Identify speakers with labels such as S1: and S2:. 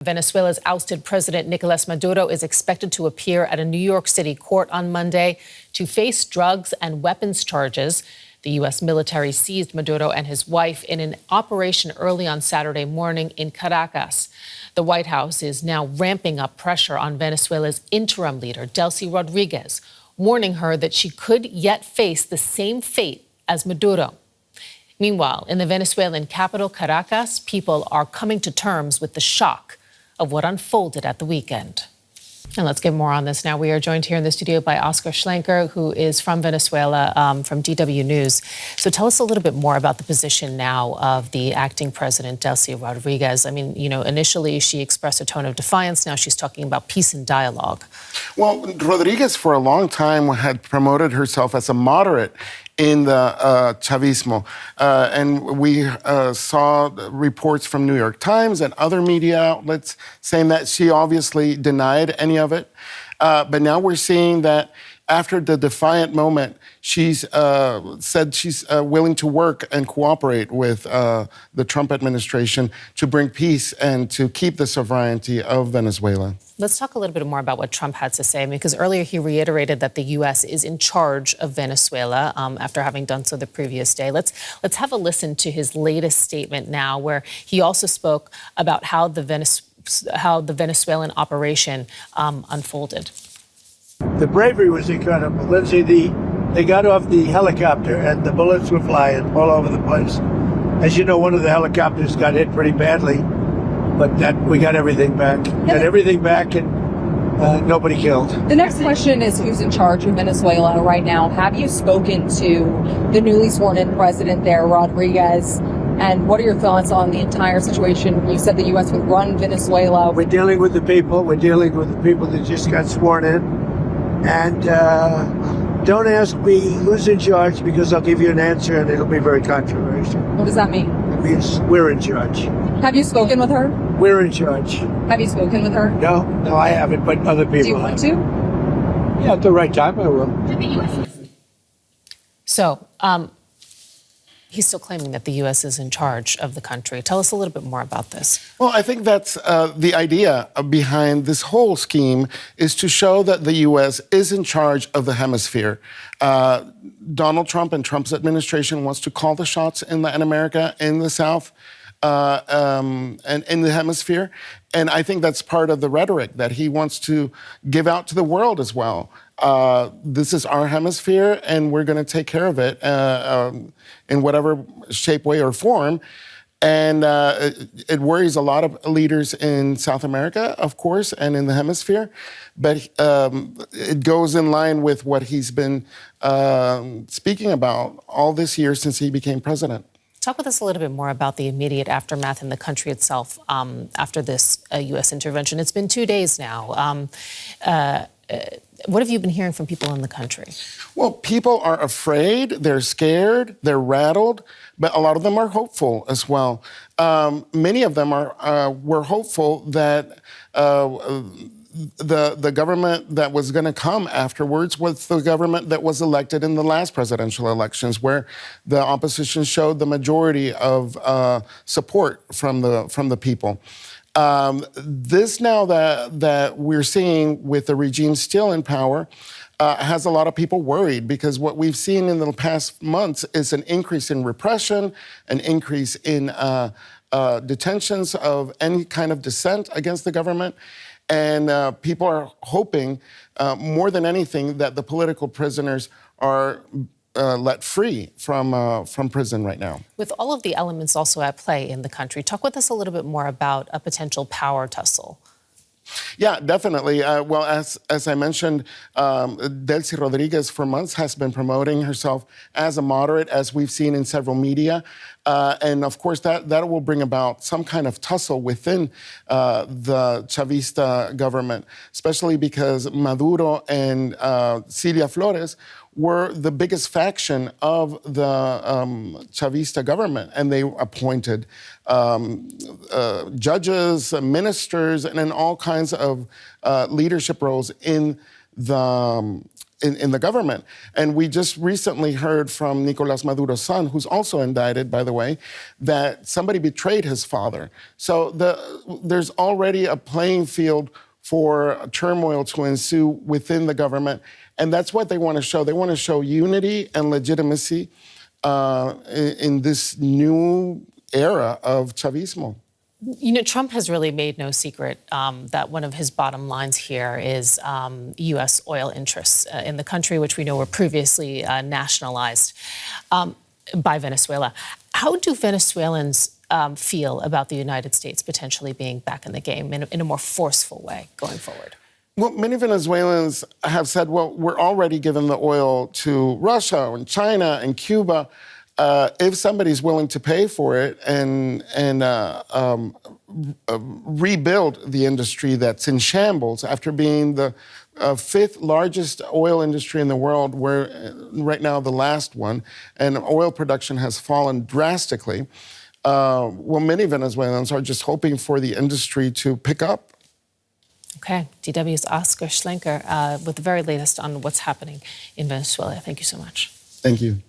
S1: Venezuela's ousted President Nicolas Maduro is expected to appear at a New York City court on Monday to face drugs and weapons charges. The U.S. military seized Maduro and his wife in an operation early on Saturday morning in Caracas. The White House is now ramping up pressure on Venezuela's interim leader, Delcy Rodriguez, warning her that she could yet face the same fate as Maduro. Meanwhile, in the Venezuelan capital, Caracas, people are coming to terms with the shock of what unfolded at the weekend. And let's get more on this now. We are joined here in the studio by Oskar Schlenker, who is from Venezuela, from DW News. So tell us a little bit more about the position now of the acting president, Delcy Rodriguez. I mean, initially she expressed a tone of defiance. Now she's talking about peace and dialogue.
S2: Well, Rodriguez for a long time had promoted herself as a moderate in the Chavismo. And we saw reports from New York Times and other media outlets saying that she obviously denied any of it. But now we're seeing that after the defiant moment, she's said she's willing to work and cooperate with the Trump administration to bring peace and to keep the sovereignty of Venezuela.
S1: Let's talk a little bit more about what Trump had to say, because earlier he reiterated that the U.S. is in charge of Venezuela after having done so the previous day. Let's have a listen to his latest statement now, where he also spoke about how the Venezuelan operation unfolded.
S3: The bravery was incredible. Lindsay, they got off the helicopter and the bullets were flying all over the place. As you know, one of the helicopters got hit pretty badly, but we got everything back. Got everything back and nobody killed.
S4: The next question is, who's in charge of Venezuela right now? Have you spoken to the newly sworn-in president there, Rodriguez? And what are your thoughts on the entire situation? You said the U.S. would run Venezuela.
S3: We're dealing with the people. We're dealing with the people that just got sworn in. And don't ask me who's in charge, because I'll give you an answer and it'll be very controversial.
S4: What does that mean?
S3: It means we're in charge.
S4: Have you spoken with her?
S3: We're in charge.
S4: Have you spoken with her?
S3: No, I haven't, but other people have.
S4: Do you want to?
S3: Yeah, at the right time I will.
S1: So, he's still claiming that the U.S. is in charge of the country. Tell us a little bit more about this.
S2: Well, I think that's the idea behind this whole scheme, is to show that the U.S. is in charge of the hemisphere. Donald Trump and Trump's administration wants to call the shots in Latin America, in the South, and in the hemisphere. And I think that's part of the rhetoric that he wants to give out to the world as well. This is our hemisphere, and we're going to take care of it in whatever shape, way, or form. And it worries a lot of leaders in South America, of course, and in the hemisphere. But it goes in line with what he's been speaking about all this year since he became president.
S1: Talk with us a little bit more about the immediate aftermath in the country itself after this U.S. intervention. It's been 2 days now. What have you been hearing from people in the country?
S2: Well, people are afraid, they're scared, they're rattled, but a lot of them are hopeful as well. Many of them were hopeful that the government that was going to come afterwards was the government that was elected in the last presidential elections, where the opposition showed the majority of support from the people. This now that we're seeing with the regime still in power has a lot of people worried, because what we've seen in the past months is an increase in repression, an increase in detentions of any kind of dissent against the government. And people are hoping, more than anything, that the political prisoners are let free from prison right now.
S1: With all of the elements also at play in the country, talk with us a little bit more about a potential power tussle.
S2: Yeah, definitely. Well, as I mentioned, Delcy Rodriguez for months has been promoting herself as a moderate, as we've seen in several media. And of course, that will bring about some kind of tussle within the Chavista government, especially because Maduro and Cilia Flores were the biggest faction of the Chavista government, and they appointed judges, ministers, and in all kinds of leadership roles in the in the government. And we just recently heard from Nicolas Maduro's son, who's also indicted, by the way, that somebody betrayed his father. So there's already a playing field for turmoil to ensue within the government. And that's what they want to show. They want to show unity and legitimacy in this new era of Chavismo.
S1: You know, Trump has really made no secret that one of his bottom lines here is U.S. oil interests in the country, which we know were previously nationalized by Venezuela. How do Venezuelans feel about the United States potentially being back in the game in a more forceful way going forward?
S2: Well, many Venezuelans have said, well, we're already giving the oil to Russia and China and Cuba. If somebody's willing to pay for it and rebuild the industry that's in shambles after being the fifth largest oil industry in the world, we're right now the last one, and oil production has fallen drastically. Well, many Venezuelans are just hoping for the industry to pick up.
S1: Okay, DW's Oskar Schlenker with the very latest on what's happening in Venezuela. Thank you so much.
S2: Thank you.